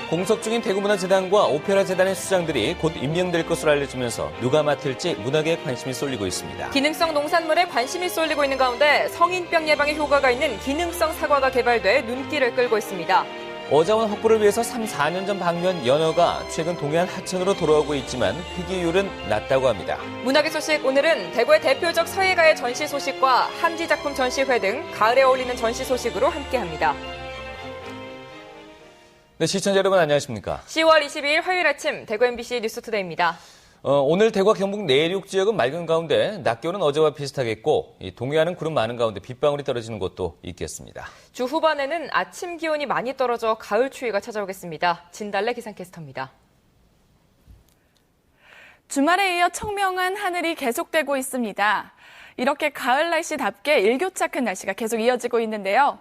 공석 중인 대구문화재단과 오페라재단의 수장들이 곧 임명될 것으로 알려지면서 누가 맡을지 문학에 관심이 쏠리고 있습니다. 기능성 농산물에 관심이 쏠리고 있는 가운데 성인병 예방에 효과가 있는 기능성 사과가 개발돼 눈길을 끌고 있습니다. 어자원 확보를 위해서 3, 4년 전 방류한 연어가 최근 동해안 하천으로 돌아오고 있지만 폐기율은 낮다고 합니다. 문학의 소식, 오늘은 대구의 대표적 서예가의 전시 소식과 한지작품 전시회 등 가을에 어울리는 전시 소식으로 함께합니다. 네, 시청자 여러분 안녕하십니까? 10월 22일 화요일 아침 대구 MBC 뉴스투데이입니다. 오늘 대구와 경북 내륙 지역은 맑은 가운데 낮 기온은 어제와 비슷하겠고 동해안은 구름 많은 가운데 빗방울이 떨어지는 곳도 있겠습니다. 주 후반에는 아침 기온이 많이 떨어져 가을 추위가 찾아오겠습니다. 진달래 기상캐스터입니다. 주말에 이어 청명한 하늘이 계속되고 있습니다. 이렇게 가을 날씨답게 일교차 큰 날씨가 계속 이어지고 있는데요.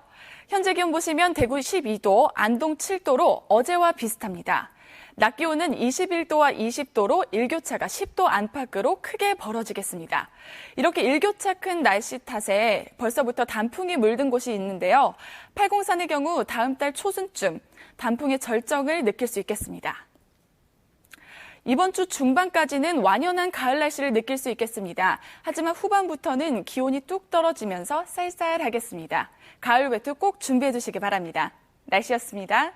현재 기온 보시면 대구 12도, 안동 7도로 어제와 비슷합니다. 낮 기온은 21도와 20도로 일교차가 10도 안팎으로 크게 벌어지겠습니다. 이렇게 일교차 큰 날씨 탓에 벌써부터 단풍이 물든 곳이 있는데요. 팔공산의 경우 다음 달 초순쯤 단풍의 절정을 느낄 수 있겠습니다. 이번 주 중반까지는 완연한 가을 날씨를 느낄 수 있겠습니다. 하지만 후반부터는 기온이 뚝 떨어지면서 쌀쌀하겠습니다. 가을 외투 꼭 준비해 주시기 바랍니다. 날씨였습니다.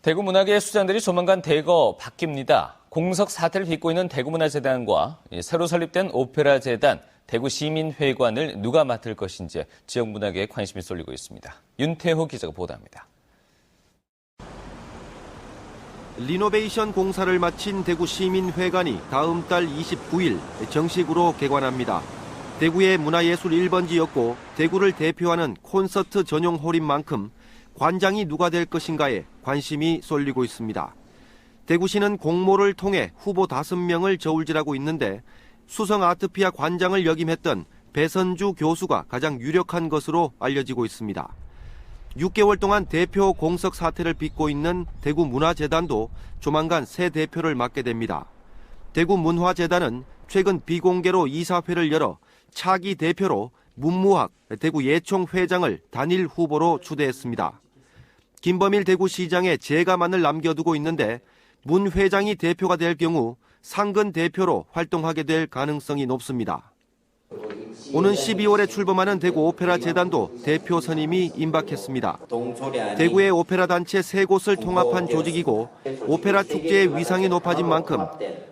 대구문학의 수장들이 조만간 대거 바뀝니다. 공석 사태를 빚고 있는 대구문화재단과 새로 설립된 오페라재단, 대구시민회관을 누가 맡을 것인지 지역 문학에 관심이 쏠리고 있습니다. 윤태호 기자가 보도합니다. 리노베이션 공사를 마친 대구시민회관이 다음 달 29일 정식으로 개관합니다. 대구의 문화예술 1번지였고 대구를 대표하는 콘서트 전용 홀인 만큼 관장이 누가 될 것인가에 관심이 쏠리고 있습니다. 대구시는 공모를 통해 후보 5명을 저울질하고 있는데 수성 아트피아 관장을 역임했던 배선주 교수가 가장 유력한 것으로 알려지고 있습니다. 6개월 동안 대표 공석 사태를 빚고 있는 대구문화재단도 조만간 새 대표를 맡게 됩니다. 대구문화재단은 최근 비공개로 이사회를 열어 차기 대표로 문무학 대구예총 회장을 단일 후보로 추대했습니다. 김범일 대구시장의 재가만을 남겨두고 있는데 문 회장이 대표가 될 경우 상근 대표로 활동하게 될 가능성이 높습니다. 오는 12월에 출범하는 대구 오페라 재단도 대표 선임이 임박했습니다. 대구의 오페라 단체 3곳을 통합한 조직이고 오페라 축제의 위상이 높아진 만큼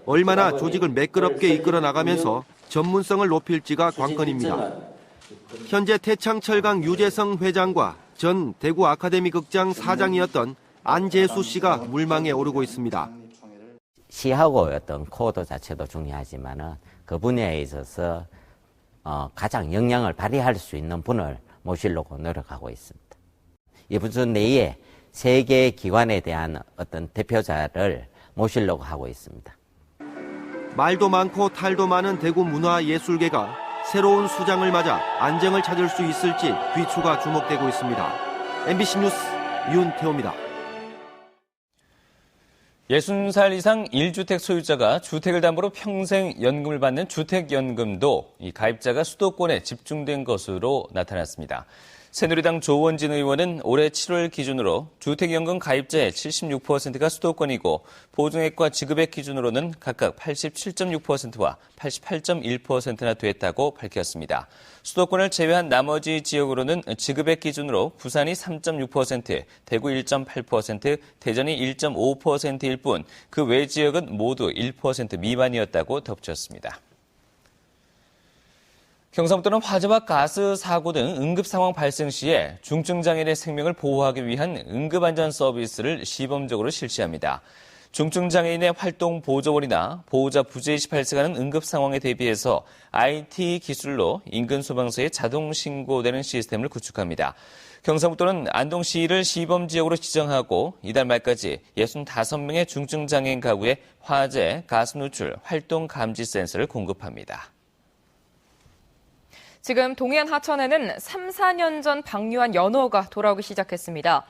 얼마나 조직을 매끄럽게 이끌어 나가면서 전문성을 높일지가 관건입니다. 현재 태창철강 유재성 회장과 전 대구 아카데미 극장 사장이었던 안재수 씨가 물망에 오르고 있습니다. 시하고 어떤 코드 자체도 중요하지만은 그 분야에 있어서 가장 역량을 발휘할 수 있는 분을 모시려고 노력하고 있습니다. 이번 주 내에 세 개의 기관에 대한 어떤 대표자를 모시려고 하고 있습니다. 말도 많고 탈도 많은 대구 문화예술계가 새로운 수장을 맞아 안정을 찾을 수 있을지 귀추가 주목되고 있습니다. MBC 뉴스 윤태호입니다. 60살 이상 1주택 소유자가 주택을 담보로 평생 연금을 받는 주택연금도 이 가입자가 수도권에 집중된 것으로 나타났습니다. 새누리당 조원진 의원은 올해 7월 기준으로 주택연금 가입자의 76%가 수도권이고 보증액과 지급액 기준으로는 각각 87.6%와 88.1%나 됐다고 밝혔습니다. 수도권을 제외한 나머지 지역으로는 지급액 기준으로 부산이 3.6%, 대구 1.8%, 대전이 1.5%일 뿐 그 외 지역은 모두 1% 미만이었다고 덧붙였습니다. 경상북도는 화재와 가스 사고 등 응급 상황 발생 시에 중증장애인의 생명을 보호하기 위한 응급안전 서비스를 시범적으로 실시합니다. 중증장애인의 활동 보조원이나 보호자 부재시 발생하는 응급 상황에 대비해서 IT 기술로 인근 소방서에 자동 신고되는 시스템을 구축합니다. 경상북도는 안동시를 시범지역으로 지정하고 이달 말까지 65명의 중증장애인 가구에 화재, 가스 누출, 활동 감지 센서를 공급합니다. 지금 동해안 하천에는 3, 4년 전 방류한 연어가 돌아오기 시작했습니다.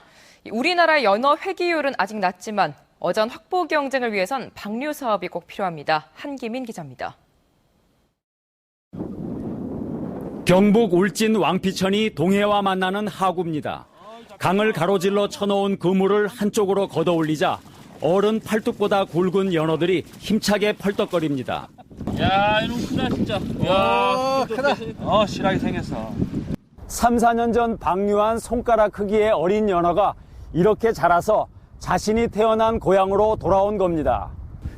우리나라의 연어 회귀율은 아직 낮지만 어전 확보 경쟁을 위해선 방류 사업이 꼭 필요합니다. 한기민 기자입니다. 경북 울진 왕피천이 동해와 만나는 하구입니다. 강을 가로질러 쳐놓은 그물을 한쪽으로 걷어올리자 어른 팔뚝보다 굵은 연어들이 힘차게 펄떡거립니다. 야, 이놈 크다 진짜. 야, 크다. 실하게 생겼어. 3, 4년 전 방류한 손가락 크기의 어린 연어가 이렇게 자라서 자신이 태어난 고향으로 돌아온 겁니다.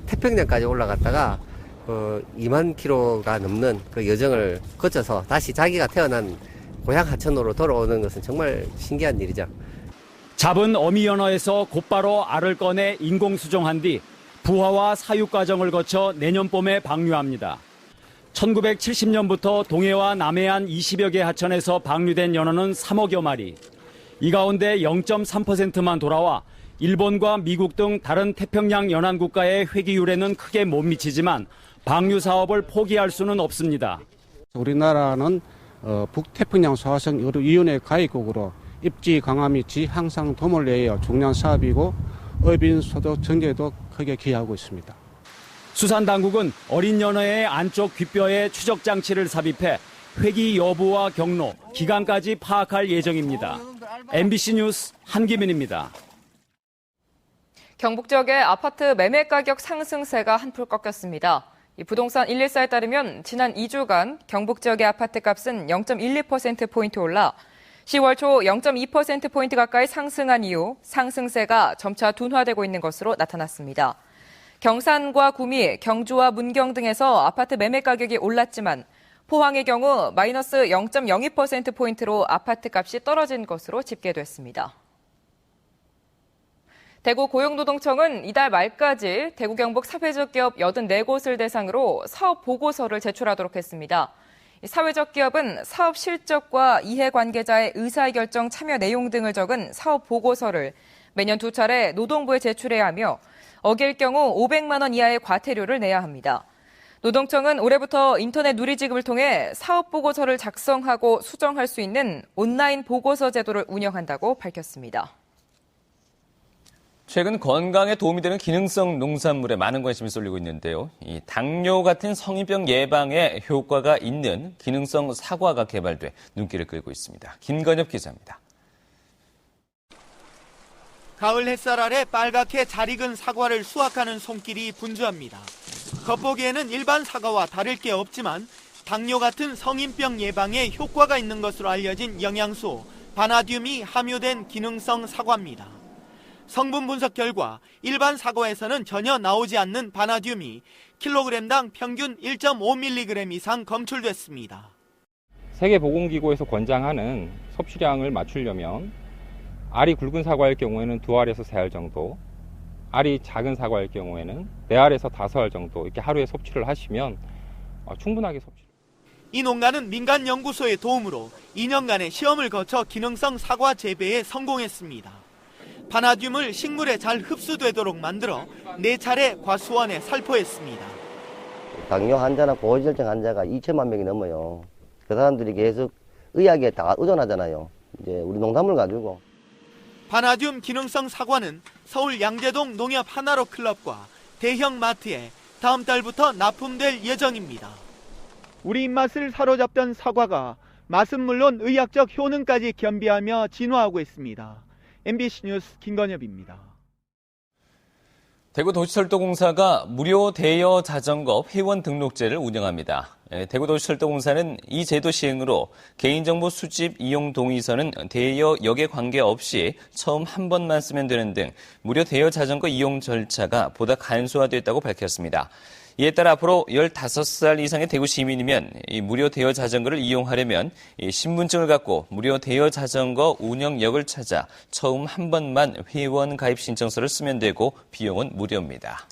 태평양까지 올라갔다가 2만 킬로가 넘는 그 여정을 거쳐서 다시 자기가 태어난 고향 하천으로 돌아오는 것은 정말 신기한 일이죠. 잡은 어미 연어에서 곧바로 알을 꺼내 인공수정한 뒤 부화와 사육 과정을 거쳐 내년 봄에 방류합니다. 1970년부터 동해와 남해안 20여 개 하천에서 방류된 연어는 3억여 마리. 이 가운데 0.3%만 돌아와 일본과 미국 등 다른 태평양 연안 국가의 회귀율에는 크게 못 미치지만 방류 사업을 포기할 수는 없습니다. 우리나라는 북태평양 소화성위원회 가입국으로 입지 강화 및 항상 도모를 내어 중요한 사업이고 어민 소득 증대에도 크게 기여하고 있습니다. 수산당국은 어린 연어의 안쪽 귓뼈에 추적 장치를 삽입해 회귀 여부와 경로, 기간까지 파악할 예정입니다. MBC 뉴스 한기민입니다. 경북 지역의 아파트 매매 가격 상승세가 한풀 꺾였습니다. 부동산 114에 따르면 지난 2주간 경북 지역의 아파트 값은 0.12%포인트 올라 10월 초 0.2%포인트 가까이 상승한 이후 상승세가 점차 둔화되고 있는 것으로 나타났습니다. 경산과 구미, 경주와 문경 등에서 아파트 매매 가격이 올랐지만 포항의 경우 마이너스 0.02%포인트로 아파트 값이 떨어진 것으로 집계됐습니다. 대구 고용노동청은 이달 말까지 대구 경북 사회적 기업 84곳을 대상으로 사업 보고서를 제출하도록 했습니다. 사회적 기업은 사업 실적과 이해관계자의 의사결정 참여 내용 등을 적은 사업 보고서를 매년 2차례 노동부에 제출해야 하며 어길 경우 500만 원 이하의 과태료를 내야 합니다. 노동청은 올해부터 인터넷 누리지급을 통해 사업 보고서를 작성하고 수정할 수 있는 온라인 보고서 제도를 운영한다고 밝혔습니다. 최근 건강에 도움이 되는 기능성 농산물에 많은 관심이 쏠리고 있는데요. 이 당뇨 같은 성인병 예방에 효과가 있는 기능성 사과가 개발돼 눈길을 끌고 있습니다. 김건엽 기자입니다. 가을 햇살 아래 빨갛게 잘 익은 사과를 수확하는 손길이 분주합니다. 겉보기에는 일반 사과와 다를 게 없지만 당뇨 같은 성인병 예방에 효과가 있는 것으로 알려진 영양소 바나듐이 함유된 기능성 사과입니다. 성분 분석 결과 일반 사과에서는 전혀 나오지 않는 바나듐이 킬로그램당 평균 1.5mg 이상 검출됐습니다. 세계보건기구에서 권장하는 섭취량을 맞추려면 알이 굵은 사과일 경우에는 2알에서 3알 정도, 알이 작은 사과일 경우에는 4알에서 5알 정도 이렇게 하루에 섭취를 하시면 충분하게 섭취를. 이 농가는 민간 연구소의 도움으로 2년간의 시험을 거쳐 기능성 사과 재배에 성공했습니다. 바나듐을 식물에 잘 흡수되도록 만들어 4차례 과수원에 살포했습니다. 당뇨 환자나 고지혈증 환자가 2천만 명이 넘어요. 그 사람들이 계속 의학에 다 의존하잖아요. 이제 우리 농산물 가지고. 바나듐 기능성 사과는 서울 양재동 농협 하나로 클럽과 대형 마트에 다음 달부터 납품될 예정입니다. 우리 입맛을 사로잡던 사과가 맛은 물론 의학적 효능까지 겸비하며 진화하고 있습니다. MBC 뉴스 김건엽입니다. 대구도시철도공사가 무료 대여 자전거 회원 등록제를 운영합니다. 대구도시철도공사는 이 제도 시행으로 개인정보 수집 이용 동의서는 대여 역에 관계없이 처음 한 번만 쓰면 되는 등 무료 대여 자전거 이용 절차가 보다 간소화됐다고 밝혔습니다. 이에 따라 앞으로 15살 이상의 대구 시민이면 이 무료 대여 자전거를 이용하려면 이 신분증을 갖고 무료 대여 자전거 운영역을 찾아 처음 한 번만 회원 가입 신청서를 쓰면 되고 비용은 무료입니다.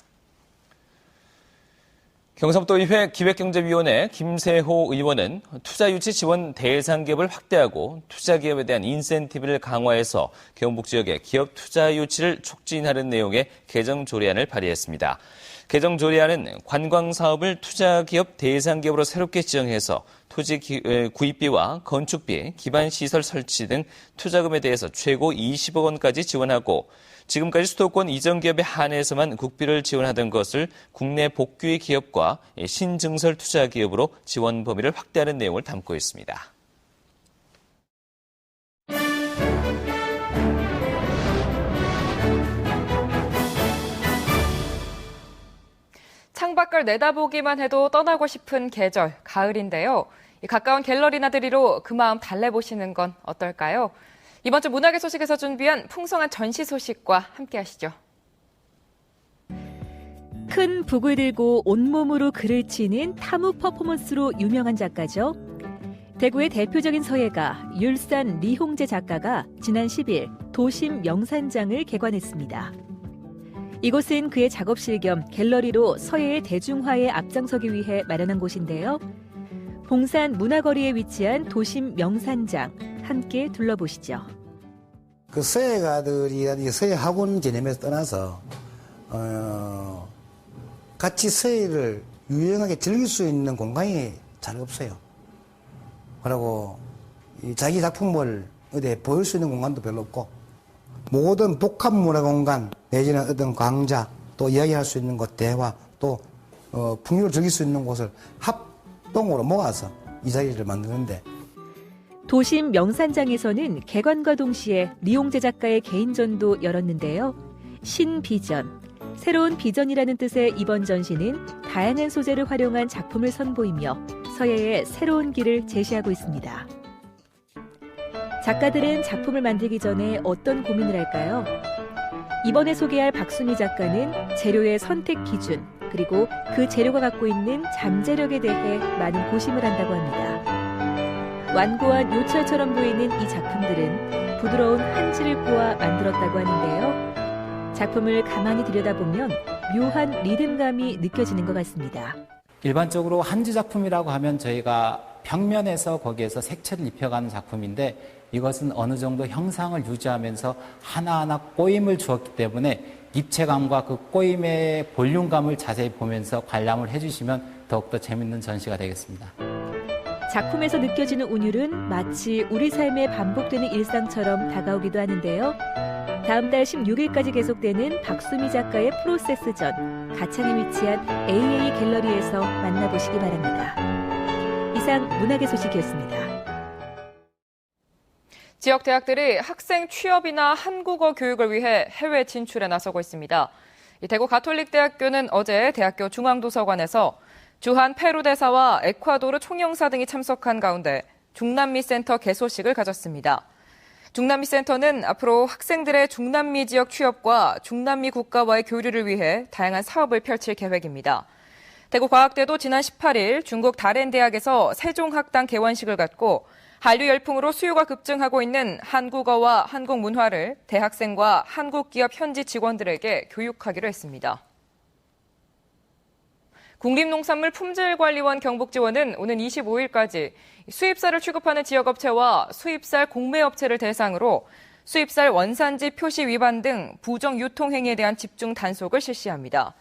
경상북도의회 기획경제위원회 김세호 의원은 투자유치 지원 대상 기업을 확대하고 투자기업에 대한 인센티브를 강화해서 경북 지역의 기업 투자 유치를 촉진하는 내용의 개정 조례안을 발의했습니다. 개정 조례안은 관광사업을 투자기업 대상기업으로 새롭게 지정해서 토지 구입비와 건축비, 기반시설 설치 등 투자금에 대해서 최고 20억 원까지 지원하고 지금까지 수도권 이전 기업에 한해서만 국비를 지원하던 것을 국내 복귀 기업과 신증설 투자 기업으로 지원 범위를 확대하는 내용을 담고 있습니다. 창밖을 내다보기만 해도 떠나고 싶은 계절, 가을인데요. 가까운 갤러리나 들이로 그 마음 달래보시는 건 어떨까요? 이번 주 문학의 소식에서 준비한 풍성한 전시 소식과 함께 하시죠. 큰 북을 들고 온몸으로 글을 치는 타무 퍼포먼스로 유명한 작가죠. 대구의 대표적인 서예가 율산 리홍재 작가가 지난 10일 도심 명산장을 개관했습니다. 이곳은 그의 작업실 겸 갤러리로 서예의 대중화에 앞장서기 위해 마련한 곳인데요. 봉산 문화거리에 위치한 도심 명산장, 함께 둘러보시죠. 그 서예가들이 서예 학원 개념에서 떠나서 같이 서예를 유용하게 즐길 수 있는 공간이 잘 없어요. 그리고 자기 작품을 어디 보일 수 있는 공간도 별로 없고, 모든 복합 문화 공간 내지는 어떤 강좌, 또 이야기할 수 있는 곳, 대화, 또 풍류를 즐길 수 있는 곳을 합동으로 모아서 이 자리를 만드는데, 도심 명산장에서는 개관과 동시에 리홍재 작가의 개인전도 열었는데요. 신비전, 새로운 비전이라는 뜻의 이번 전시는 다양한 소재를 활용한 작품을 선보이며 서예의 새로운 길을 제시하고 있습니다. 작가들은 작품을 만들기 전에 어떤 고민을 할까요? 이번에 소개할 박수미 작가는 재료의 선택 기준, 그리고 그 재료가 갖고 있는 잠재력에 대해 많은 고심을 한다고 합니다. 완고한 요철처럼 보이는 이 작품들은 부드러운 한지를 꼬아 만들었다고 하는데요. 작품을 가만히 들여다보면 묘한 리듬감이 느껴지는 것 같습니다. 일반적으로 한지 작품이라고 하면 저희가 벽면에서 거기에서 색채를 입혀가는 작품인데, 이것은 어느 정도 형상을 유지하면서 하나하나 꼬임을 주었기 때문에 입체감과 그 꼬임의 볼륨감을 자세히 보면서 관람을 해주시면 더욱더 재밌는 전시가 되겠습니다. 작품에서 느껴지는 운율은 마치 우리 삶에 반복되는 일상처럼 다가오기도 하는데요. 다음 달 16일까지 계속되는 박수미 작가의 프로세스전, 가창에 위치한 AA 갤러리에서 만나보시기 바랍니다. 이상 문학의 소식이었습니다. 지역 대학들이 학생 취업이나 한국어 교육을 위해 해외 진출에 나서고 있습니다. 대구 가톨릭대학교는 어제 대학교 중앙도서관에서 주한 페루 대사와 에콰도르 총영사 등이 참석한 가운데 중남미 센터 개소식을 가졌습니다. 중남미 센터는 앞으로 학생들의 중남미 지역 취업과 중남미 국가와의 교류를 위해 다양한 사업을 펼칠 계획입니다. 대구과학대도 지난 18일 중국 다롄대학에서 세종학당 개원식을 갖고 한류 열풍으로 수요가 급증하고 있는 한국어와 한국 문화를 대학생과 한국 기업 현지 직원들에게 교육하기로 했습니다. 국립농산물품질관리원 경북지원은 오는 25일까지 수입쌀을 취급하는 지역업체와 수입쌀 공매업체를 대상으로 수입쌀 원산지 표시 위반 등 부정 유통 행위에 대한 집중 단속을 실시합니다.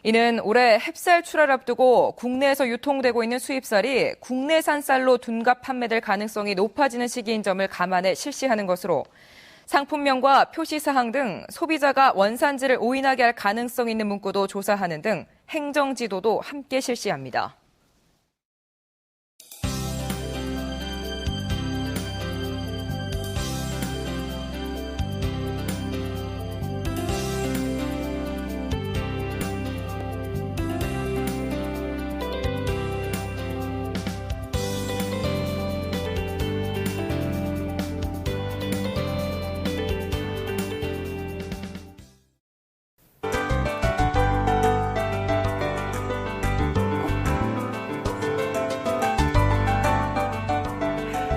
이는 올해 햅쌀 출하를 앞두고 국내에서 유통되고 있는 수입쌀이 국내산 쌀로 둔갑 판매될 가능성이 높아지는 시기인 점을 감안해 실시하는 것으로, 상품명과 표시사항 등 소비자가 원산지를 오인하게 할 가능성 있는 문구도 조사하는 등 행정지도도 함께 실시합니다.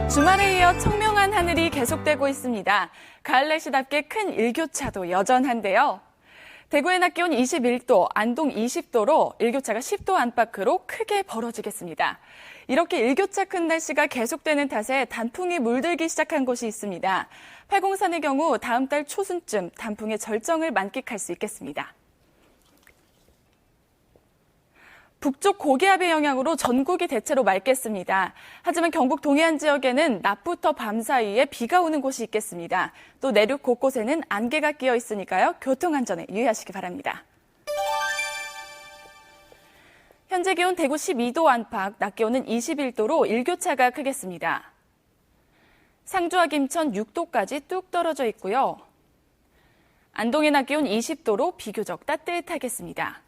주말에 이어 청명한 하늘이 계속되고 있습니다. 가을 날씨답게 큰 일교차도 여전한데요. 대구의 낮 기온 21도, 안동 20도로 일교차가 10도 안팎으로 크게 벌어지겠습니다. 이렇게 일교차 큰 날씨가 계속되는 탓에 단풍이 물들기 시작한 곳이 있습니다. 팔공산의 경우 다음 달 초순쯤 단풍의 절정을 만끽할 수 있겠습니다. 북쪽 고기압의 영향으로 전국이 대체로 맑겠습니다. 하지만 경북 동해안 지역에는 낮부터 밤 사이에 비가 오는 곳이 있겠습니다. 또 내륙 곳곳에는 안개가 끼어 있으니까요. 교통안전에 유의하시기 바랍니다. 현재 기온 대구 12도 안팎, 낮 기온은 21도로 일교차가 크겠습니다. 상주와 김천 6도까지 뚝 떨어져 있고요. 안동의 낮 기온 20도로 비교적 따뜻하겠습니다.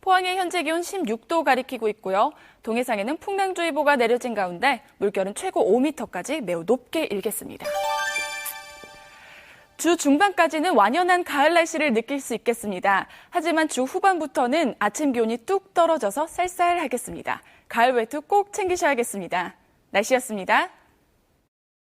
포항의 현재 기온 16도 가리키고 있고요. 동해상에는 풍랑주의보가 내려진 가운데 물결은 최고 5m까지 매우 높게 일겠습니다. 주 중반까지는 완연한 가을 날씨를 느낄 수 있겠습니다. 하지만 주 후반부터는 아침 기온이 뚝 떨어져서 쌀쌀하겠습니다. 가을 외투 꼭 챙기셔야겠습니다. 날씨였습니다.